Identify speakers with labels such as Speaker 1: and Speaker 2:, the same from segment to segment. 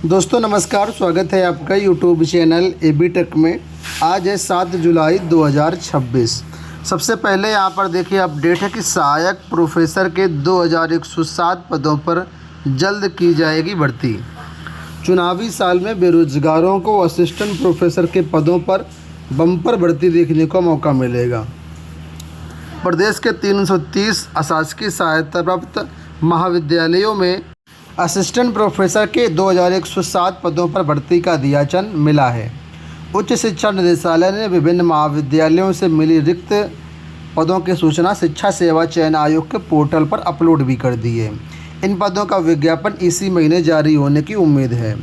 Speaker 1: दोस्तों नमस्कार, स्वागत है आपका यूट्यूब चैनल एबी टेक में। आज है 7 जुलाई 2026। सबसे पहले यहाँ पर देखिए अपडेट है कि सहायक प्रोफेसर के 2107 पदों पर जल्द की जाएगी भर्ती। चुनावी साल में बेरोजगारों को असिस्टेंट प्रोफेसर के पदों पर बम्पर भर्ती देखने को मौका मिलेगा। प्रदेश के 330 अशासकीय सहायता प्राप्त महाविद्यालयों में असिस्टेंट प्रोफेसर के 2107 पदों पर भर्ती का दियाचन मिला है। उच्च शिक्षा निदेशालय ने विभिन्न महाविद्यालयों से मिली रिक्त पदों की सूचना शिक्षा सेवा चयन आयोग के पोर्टल पर अपलोड भी कर दी है। इन पदों का विज्ञापन इसी महीने जारी होने की उम्मीद है।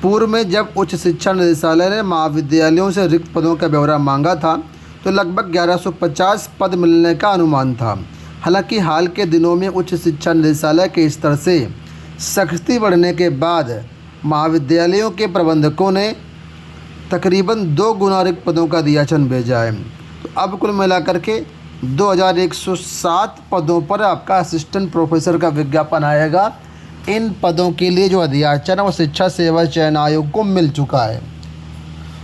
Speaker 1: पूर्व में जब उच्च शिक्षा निदेशालय ने महाविद्यालयों से रिक्त पदों का ब्यौरा मांगा था तो लगभग 1150 पद मिलने का अनुमान था। हालांकि हाल के दिनों में उच्च शिक्षा निदेशालय के स्तर से सख्ती बढ़ने के बाद महाविद्यालयों के प्रबंधकों ने तकरीबन 2 गुना रिक्त पदों का दियाचन भेजा है। तो अब कुल मिलाकर के 2107 पदों पर आपका असिस्टेंट प्रोफेसर का विज्ञापन आएगा। इन पदों के लिए जो अधियाचन है वो शिक्षा सेवा चयन आयोग को मिल चुका है।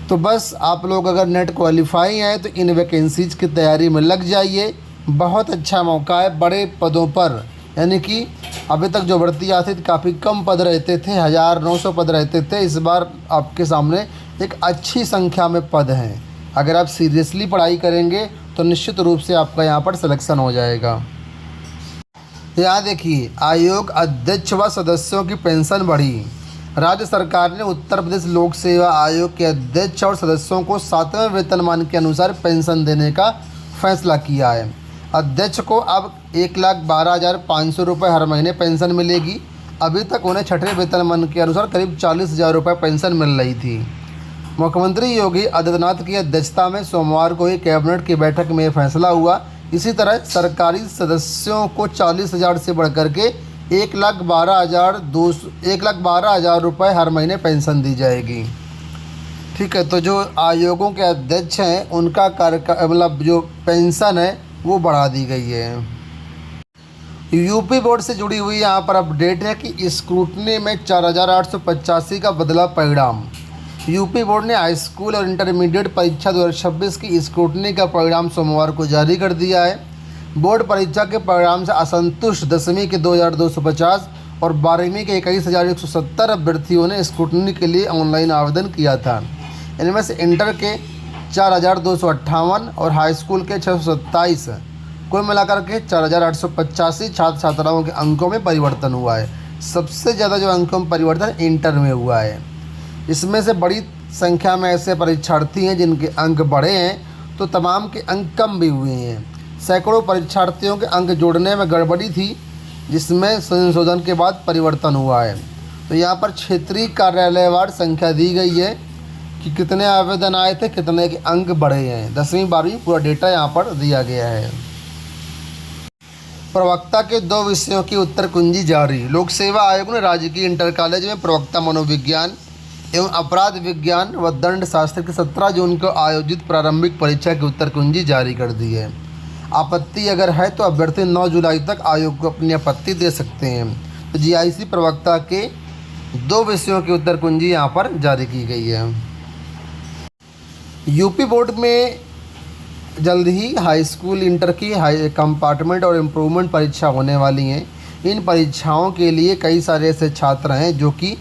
Speaker 1: तो बस आप लोग अगर नेट क्वालिफाई हैं तो इन वैकेंसीज की तैयारी में लग जाइए। बहुत अच्छा मौका है बड़े पदों पर, यानी कि अभी तक जो भर्ती आती थी काफ़ी कम पद रहते थे, 1900 पद रहते थे। इस बार आपके सामने एक अच्छी संख्या में पद हैं। अगर आप सीरियसली पढ़ाई करेंगे तो निश्चित रूप से आपका यहाँ पर सिलेक्शन हो जाएगा। यहाँ देखिए, आयोग अध्यक्ष व सदस्यों की पेंशन बढ़ी। राज्य सरकार ने उत्तर प्रदेश लोक सेवा आयोग के अध्यक्ष और सदस्यों को 7वें वेतनमान के अनुसार पेंशन देने का फैसला किया है। अध्यक्ष को अब 1,12,500 रुपये हर महीने पेंशन मिलेगी। अभी तक उन्हें 6ठे वेतनमान के अनुसार करीब 40,000 रुपये पेंशन मिल रही थी। मुख्यमंत्री योगी आदित्यनाथ की अध्यक्षता में सोमवार को ही कैबिनेट की बैठक में फैसला हुआ। इसी तरह सरकारी सदस्यों को 40,000 से बढ़कर के 1,12,000 रुपये हर महीने पेंशन दी जाएगी। ठीक है, तो जो आयोगों के अध्यक्ष हैं उनका मतलब जो पेंशन है वो बढ़ा दी गई है। यूपी बोर्ड से जुड़ी हुई यहाँ पर अपडेट है कि स्क्रूटनी में 4,885 का बदला परिणाम। यूपी बोर्ड ने हाई स्कूल और इंटरमीडिएट परीक्षा 2026 की स्क्रूटनी का परिणाम सोमवार को जारी कर दिया है। बोर्ड परीक्षा के परिणाम से असंतुष्ट 10वीं के 2,250 और 12वीं के 21,170 अभ्यर्थियों ने स्क्रूटनी के लिए ऑनलाइन आवेदन किया था। इनमें से इंटर के 4,258 और हाई स्कूल के 627, कुल मिलाकर के 4,885 छात्र छात्राओं के अंकों में परिवर्तन हुआ है। सबसे ज़्यादा जो अंकों में परिवर्तन इंटर में हुआ है। इसमें से बड़ी संख्या में ऐसे परीक्षार्थी हैं जिनके अंक बढ़े हैं तो तमाम के अंक कम भी हुए हैं। सैकड़ों परीक्षार्थियों के अंक जोड़ने में गड़बड़ी थी जिसमें संशोधन के बाद परिवर्तन हुआ है। तो यहाँ पर क्षेत्रीय कार्यालयवार संख्या दी गई है कि कितने आवेदन आए थे, कितने के अंक बढ़े हैं। 10वीं 12वीं पूरा डेटा यहाँ पर दिया गया है। प्रवक्ता के 2 विषयों की उत्तर कुंजी जारी। लोक सेवा आयोग ने राजकीय इंटर कॉलेज में प्रवक्ता मनोविज्ञान एवं अपराध विज्ञान व दंड शास्त्र की 17 जून को आयोजित प्रारंभिक परीक्षा की उत्तर कुंजी जारी कर दी है। आपत्ति अगर है तो अभ्यर्थी 9 जुलाई तक आयोग को अपनी आपत्ति दे सकते हैं। तो जीआईसी प्रवक्ता के 2 विषयों की उत्तर कुंजी यहाँ पर जारी की गई है। यूपी बोर्ड में जल्द ही हाई स्कूल इंटर की कंपार्टमेंट और इम्प्रूवमेंट परीक्षा होने वाली हैं। इन परीक्षाओं के लिए कई सारे ऐसे छात्र हैं जो कि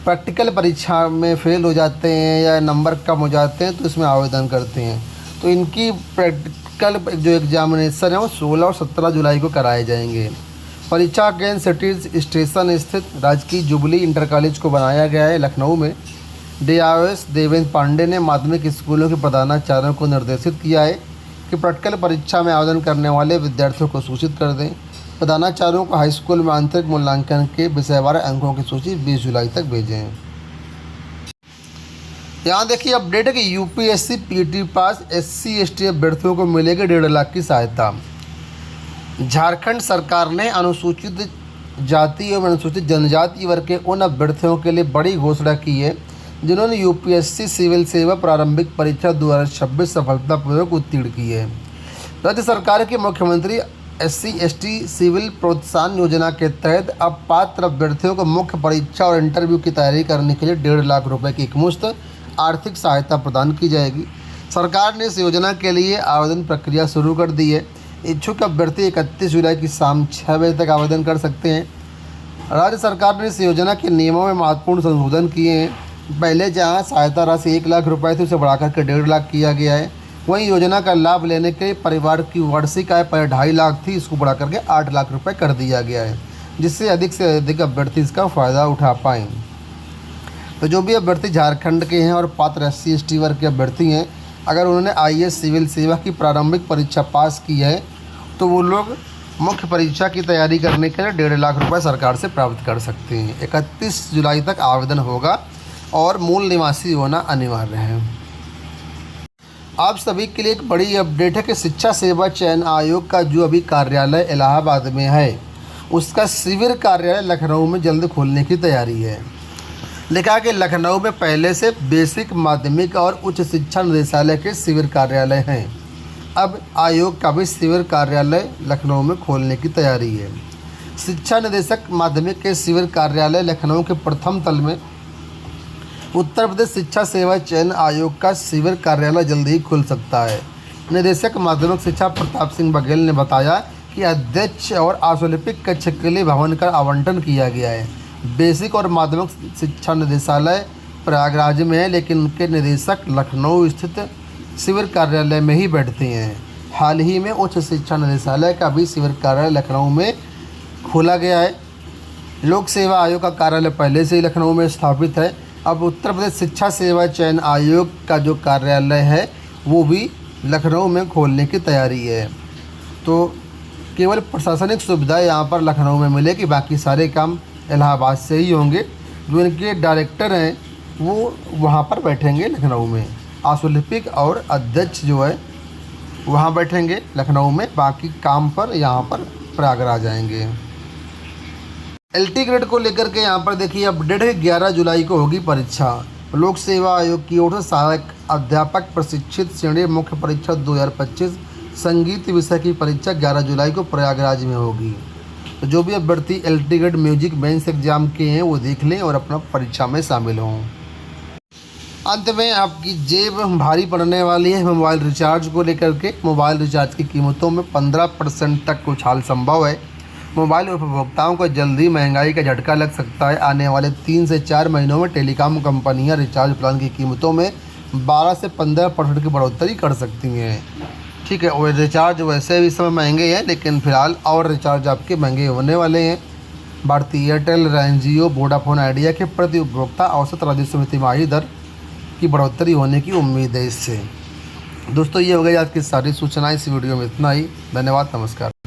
Speaker 1: प्रैक्टिकल परीक्षा में फेल हो जाते हैं या नंबर कम हो जाते हैं तो इसमें आवेदन करते हैं। तो इनकी प्रैक्टिकल जो एग्जामिनेशन है वो 16 और 17 जुलाई को कराए जाएंगे। परीक्षा केंद्र सिटी स्टेशन स्थित राजकीय जुबली इंटर कॉलेज को बनाया गया है लखनऊ में। DIOS देवेंद्र पांडे ने माध्यमिक स्कूलों के प्रधानाचार्यों को निर्देशित किया है कि प्रैक्टिकल परीक्षा में आवेदन करने वाले विद्यार्थियों को सूचित कर दें। प्रधानाचार्यों को हाई स्कूल में आंतरिक मूल्यांकन के विषयवार अंकों की सूची 20 जुलाई तक भेजें। यहाँ देखिए अपडेट है कि UPSC PET पास SC ST अभ्यर्थियों को मिलेगी 1.5 लाख की सहायता। झारखंड सरकार ने अनुसूचित जाति एवं अनुसूचित जनजाति वर्ग के उन अभ्यर्थियों के लिए बड़ी घोषणा की है जिन्होंने UPSC सिविल सेवा प्रारंभिक परीक्षा 2026 सफलतापूर्वक उत्तीर्ण की है। राज्य सरकार के मुख्यमंत्री SC/ST सिविल प्रोत्साहन योजना के तहत अब पात्र अभ्यर्थियों को मुख्य परीक्षा और इंटरव्यू की तैयारी करने के लिए 1.5 लाख रुपए की एकमुश्त आर्थिक सहायता प्रदान की जाएगी। सरकार ने इस योजना के लिए आवेदन प्रक्रिया शुरू कर दी है। इच्छुक अभ्यर्थी 31 जुलाई की शाम 6 बजे तक आवेदन कर सकते हैं। राज्य सरकार ने इस योजना के नियमों में महत्वपूर्ण संशोधन किए हैं। पहले जहां सहायता राशि 1 लाख रुपये थी, उसे बढ़ाकर के 1.5 लाख किया गया है। वहीं योजना का लाभ लेने के परिवार की वार्षिक आय पहले 2.5 लाख थी, इसको बढ़ा करके 8 लाख रुपए कर दिया गया है, जिससे अधिक अभ्यर्थी इसका फ़ायदा उठा पाएँ। तो जो भी अभ्यर्थी झारखंड के हैं और पात्र SC/ST वर्ग के अभ्यर्थी हैं, अगर उन्होंने IAS सिविल सेवा की प्रारंभिक परीक्षा पास की है तो वो लोग मुख्य परीक्षा की तैयारी करने के लिए 1.5 लाख रुपए सरकार से प्राप्त कर सकते हैं। 31 जुलाई तक आवेदन होगा और मूल निवासी होना अनिवार्य है। आप सभी के लिए एक बड़ी अपडेट है कि शिक्षा सेवा चयन आयोग का जो अभी कार्यालय इलाहाबाद में है, उसका शिविर कार्यालय लखनऊ में जल्द खोलने की तैयारी है। लिखा कि लखनऊ में पहले से बेसिक, माध्यमिक और उच्च शिक्षा निदेशालय के शिविर कार्यालय हैं। अब आयोग का भी शिविर कार्यालय लखनऊ में खोलने की तैयारी है। शिक्षा निदेशक माध्यमिक के शिविर कार्यालय लखनऊ के प्रथम तल में उत्तर प्रदेश शिक्षा सेवा चयन आयोग का शिविर कार्यालय जल्द ही खुल सकता है। निदेशक माध्यमिक शिक्षा प्रताप सिंह बघेल ने बताया कि अध्यक्ष और आशुलिपिक कक्ष के लिए भवन का आवंटन किया गया है। बेसिक और माध्यमिक शिक्षा निदेशालय प्रयागराज में है, लेकिन उनके निदेशक लखनऊ स्थित शिविर कार्यालय में ही बैठते हैं। हाल ही में उच्च शिक्षा निदेशालय का भी शिविर कार्यालय लखनऊ में खोला गया है। लोक सेवा आयोग का कार्यालय पहले से ही लखनऊ में स्थापित है। अब उत्तर प्रदेश शिक्षा सेवा चयन आयोग का जो कार्यालय है वो भी लखनऊ में खोलने की तैयारी है। तो केवल प्रशासनिक सुविधा यहाँ पर लखनऊ में मिलेगी, बाकी सारे काम इलाहाबाद से ही होंगे। जो इनके डायरेक्टर हैं वो वहाँ पर बैठेंगे लखनऊ में। आशुलिपिक और अध्यक्ष जो है वहाँ बैठेंगे लखनऊ में, बाकी काम पर यहाँ पर प्रयागराज आएंगे। LT ग्रेड को लेकर के यहाँ पर देखिए अपडेट है। 11 जुलाई को होगी परीक्षा। लोक सेवा आयोग की ओर से सहायक अध्यापक प्रशिक्षित श्रेणी मुख्य परीक्षा 2025 संगीत विषय की परीक्षा 11 जुलाई को प्रयागराज में होगी। तो जो भी अभ्यर्थी LT grade music mains exam के हैं वो देख लें और अपना परीक्षा में शामिल हों। अंत में आपकी जेब भारी पड़ने वाली है मोबाइल रिचार्ज को लेकर के। मोबाइल रिचार्ज की कीमतों में 15% तक उछाल संभव है। मोबाइल उपभोक्ताओं को जल्दी महंगाई का झटका लग सकता है। आने वाले 3 से 4 महीनों में टेलीकॉम कंपनियां रिचार्ज प्लान की कीमतों में 12 से 15% की बढ़ोतरी कर सकती हैं। ठीक है, और रिचार्ज वैसे भी इस समय महंगे हैं, लेकिन फ़िलहाल और रिचार्ज आपके महंगे होने वाले हैं। भारतीय एयरटेल, रिलायंस जियो, वोडाफोन आइडिया के प्रति उपभोक्ता औसत राजस्व तिमाही दर की बढ़ोतरी होने की उम्मीद है इससे। दोस्तों, ये हो गई आज की सारी सूचनाएं। इस वीडियो में इतना ही। धन्यवाद, नमस्कार।